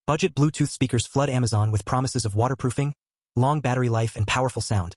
Budget Bluetooth speakers flood Amazon with promises of waterproofing, long battery life and powerful sound,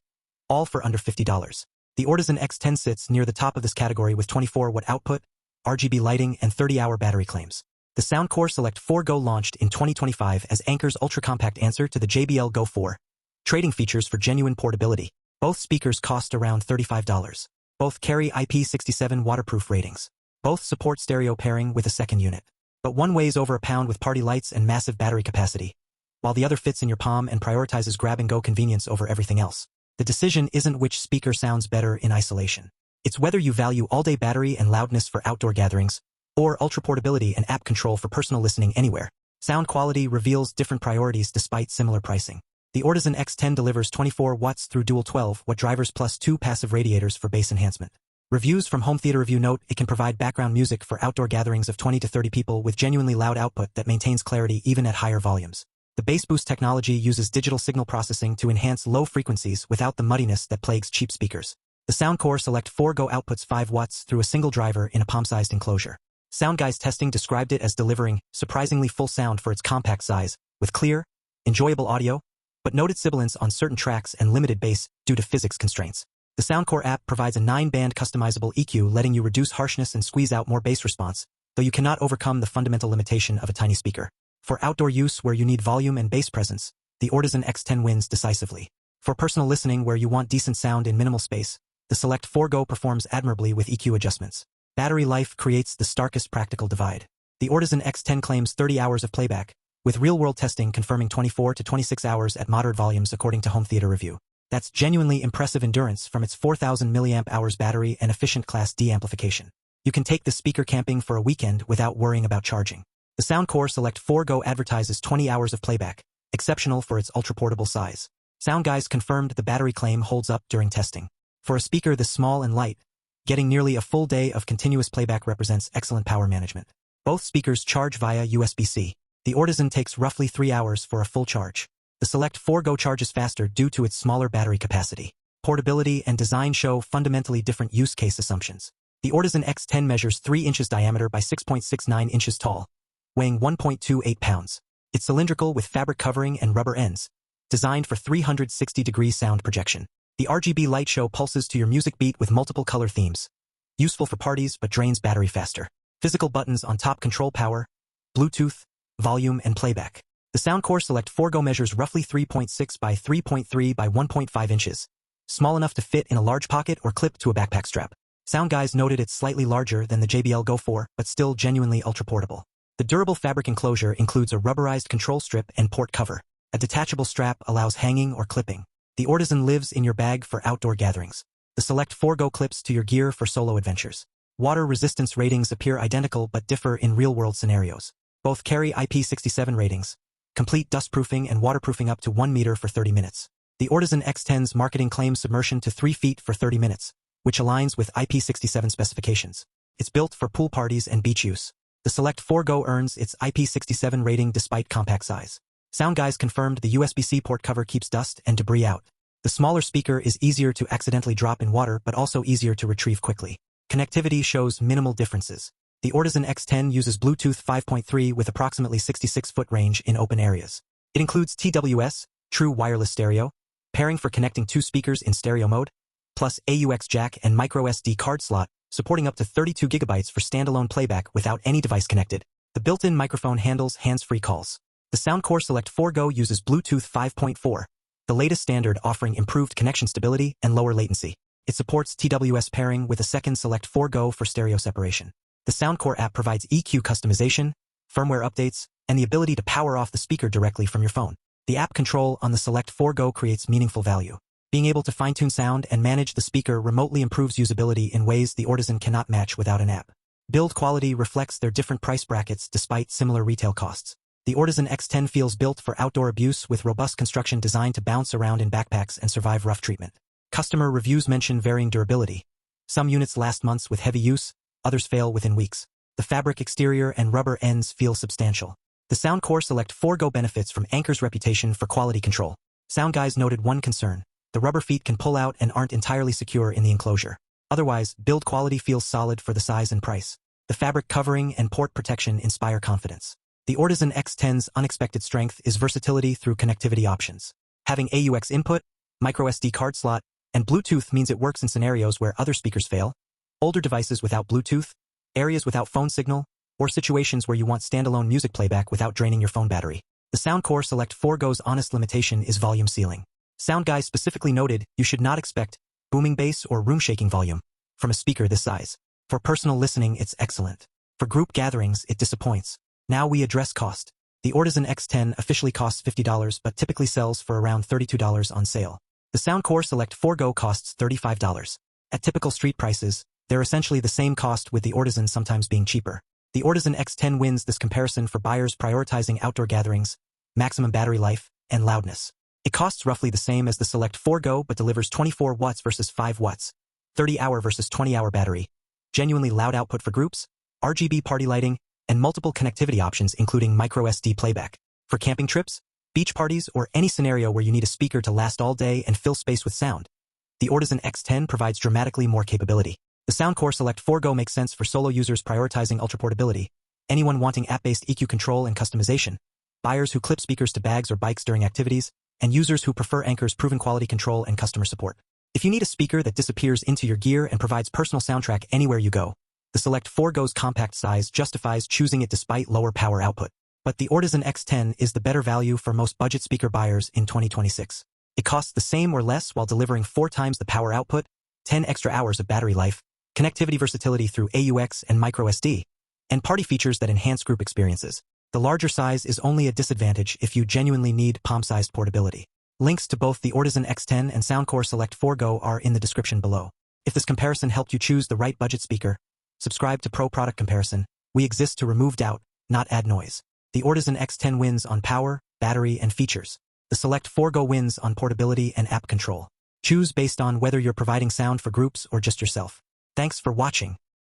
all for under $50. The Ortizan X10 sits near the top of this category with 24-watt output, RGB lighting, and 30-hour battery claims. The Soundcore Select 4 Go launched in 2025 as Anker's ultra-compact answer to the JBL Go 4. Trading features for genuine portability. Both speakers cost around $35. Both carry IP67 waterproof ratings. Both support stereo pairing with a second unit. But one weighs over a pound with party lights and massive battery capacity, while the other fits in your palm and prioritizes grab-and-go convenience over everything else. The decision isn't which speaker sounds better in isolation. It's whether you value all-day battery and loudness for outdoor gatherings, or ultra-portability and app control for personal listening anywhere. Sound quality reveals different priorities despite similar pricing. The Ortizan X10 delivers 24 watts through dual 12-watt drivers plus 2 passive radiators for bass enhancement. Reviews from Home Theater Review note it can provide background music for outdoor gatherings of 20 to 30 people with genuinely loud output that maintains clarity even at higher volumes. The bass boost technology uses digital signal processing to enhance low frequencies without the muddiness that plagues cheap speakers. The Soundcore Select 4 Go outputs 5 watts through a single driver in a palm-sized enclosure. SoundGuys testing described it as delivering surprisingly full sound for its compact size, with clear, enjoyable audio, but noted sibilance on certain tracks and limited bass due to physics constraints. The Soundcore app provides a 9-band customizable EQ letting you reduce harshness and squeeze out more bass response, though you cannot overcome the fundamental limitation of a tiny speaker. For outdoor use where you need volume and bass presence, the Ortizan X10 wins decisively. For personal listening where you want decent sound in minimal space, the Select 4 Go performs admirably with EQ adjustments. Battery life creates the starkest practical divide. The Ortizan X10 claims 30 hours of playback, with real-world testing confirming 24 to 26 hours at moderate volumes according to Home Theater Review. That's genuinely impressive endurance from its 4,000 mAh battery and efficient Class D amplification. You can take the speaker camping for a weekend without worrying about charging. The Soundcore Select 4 Go advertises 20 hours of playback, exceptional for its ultra-portable size. SoundGuys confirmed the battery claim holds up during testing. For a speaker this small and light, getting nearly a full day of continuous playback represents excellent power management. Both speakers charge via USB-C. The Ortizan takes roughly 3 hours for a full charge. The Select 4 Go charges faster due to its smaller battery capacity. Portability and design show fundamentally different use case assumptions. The Ortizan X10 measures 3 inches diameter by 6.69 inches tall, weighing 1.28 pounds. It's cylindrical with fabric covering and rubber ends, designed for 360-degree sound projection. The RGB light show pulses to your music beat with multiple color themes. Useful for parties but drains battery faster. Physical buttons on top control power, Bluetooth, volume, and playback. The Soundcore Select 4 Go measures roughly 3.6 by 3.3 by 1.5 inches, small enough to fit in a large pocket or clip to a backpack strap. SoundGuys noted it's slightly larger than the JBL Go 4, but still genuinely ultra-portable. The durable fabric enclosure includes a rubberized control strip and port cover. A detachable strap allows hanging or clipping. The Ortizan lives in your bag for outdoor gatherings. The Select 4 Go clips to your gear for solo adventures. Water resistance ratings appear identical but differ in real-world scenarios. Both carry IP67 ratings, complete dustproofing and waterproofing up to 1 meter for 30 minutes. The Ortizan X10's marketing claims submersion to 3 feet for 30 minutes, which aligns with IP67 specifications. It's built for pool parties and beach use. The Select 4 Go earns its IP67 rating despite compact size. SoundGuys confirmed the USB-C port cover keeps dust and debris out. The smaller speaker is easier to accidentally drop in water but also easier to retrieve quickly. Connectivity shows minimal differences. The Ortizan X10 uses Bluetooth 5.3 with approximately 66-foot range in open areas. It includes TWS, true wireless stereo, pairing for connecting 2 speakers in stereo mode, plus AUX jack and microSD card slot, supporting up to 32 gigabytes for standalone playback without any device connected. The built-in microphone handles hands-free calls. The Soundcore Select 4 Go uses Bluetooth 5.4, the latest standard offering improved connection stability and lower latency. It supports TWS pairing with a second Select 4 Go for stereo separation. The Soundcore app provides EQ customization, firmware updates, and the ability to power off the speaker directly from your phone. The app control on the Select 4 Go creates meaningful value. Being able to fine-tune sound and manage the speaker remotely improves usability in ways the Ortizan cannot match without an app. Build quality reflects their different price brackets despite similar retail costs. The Ortizan X10 feels built for outdoor abuse with robust construction designed to bounce around in backpacks and survive rough treatment. Customer reviews mention varying durability. Some units last months with heavy use, others fail within weeks. The fabric exterior and rubber ends feel substantial. The Soundcore Select 4 Go benefits from Anker's reputation for quality control. SoundGuys noted one concern. The rubber feet can pull out and aren't entirely secure in the enclosure. Otherwise, build quality feels solid for the size and price. The fabric covering and port protection inspire confidence. The Ortizan X10's unexpected strength is versatility through connectivity options. Having AUX input, microSD card slot, and Bluetooth means it works in scenarios where other speakers fail, older devices without Bluetooth, areas without phone signal, or situations where you want standalone music playback without draining your phone battery. The Soundcore Select 4 Go's honest limitation is volume ceiling. SoundGuys specifically noted you should not expect booming bass or room-shaking volume from a speaker this size. For personal listening, it's excellent. For group gatherings, it disappoints. Now we address cost. The Ortizan X10 officially costs $50 but typically sells for around $32 on sale. The Soundcore Select 4 Go costs $35. At typical street prices, they're essentially the same cost, with the Ortizan sometimes being cheaper. The Ortizan X10 wins this comparison for buyers prioritizing outdoor gatherings, maximum battery life, and loudness. It costs roughly the same as the Select 4 Go but delivers 24 watts versus 5 watts, 30-hour versus 20-hour battery, genuinely loud output for groups, RGB party lighting, and multiple connectivity options including microSD playback. For camping trips, beach parties, or any scenario where you need a speaker to last all day and fill space with sound, the Ortizan X10 provides dramatically more capability. The Soundcore Select 4 Go makes sense for solo users prioritizing ultra-portability, anyone wanting app-based EQ control and customization, buyers who clip speakers to bags or bikes during activities, and users who prefer Anker's proven quality control and customer support. If you need a speaker that disappears into your gear and provides personal soundtrack anywhere you go, the Select 4 Go's compact size justifies choosing it despite lower power output. But the Ortizan X10 is the better value for most budget speaker buyers in 2026. It costs the same or less while delivering 4 times the power output, 10 extra hours of battery life, connectivity versatility through AUX and microSD, and party features that enhance group experiences. The larger size is only a disadvantage if you genuinely need palm-sized portability. Links to both the Ortizan X10 and Soundcore Select 4 Go are in the description below. If this comparison helped you choose the right budget speaker, subscribe to Pro Product Comparison. We exist to remove doubt, not add noise. The Ortizan X10 wins on power, battery, and features. The Select 4 Go wins on portability and app control. Choose based on whether you're providing sound for groups or just yourself. Thanks for watching.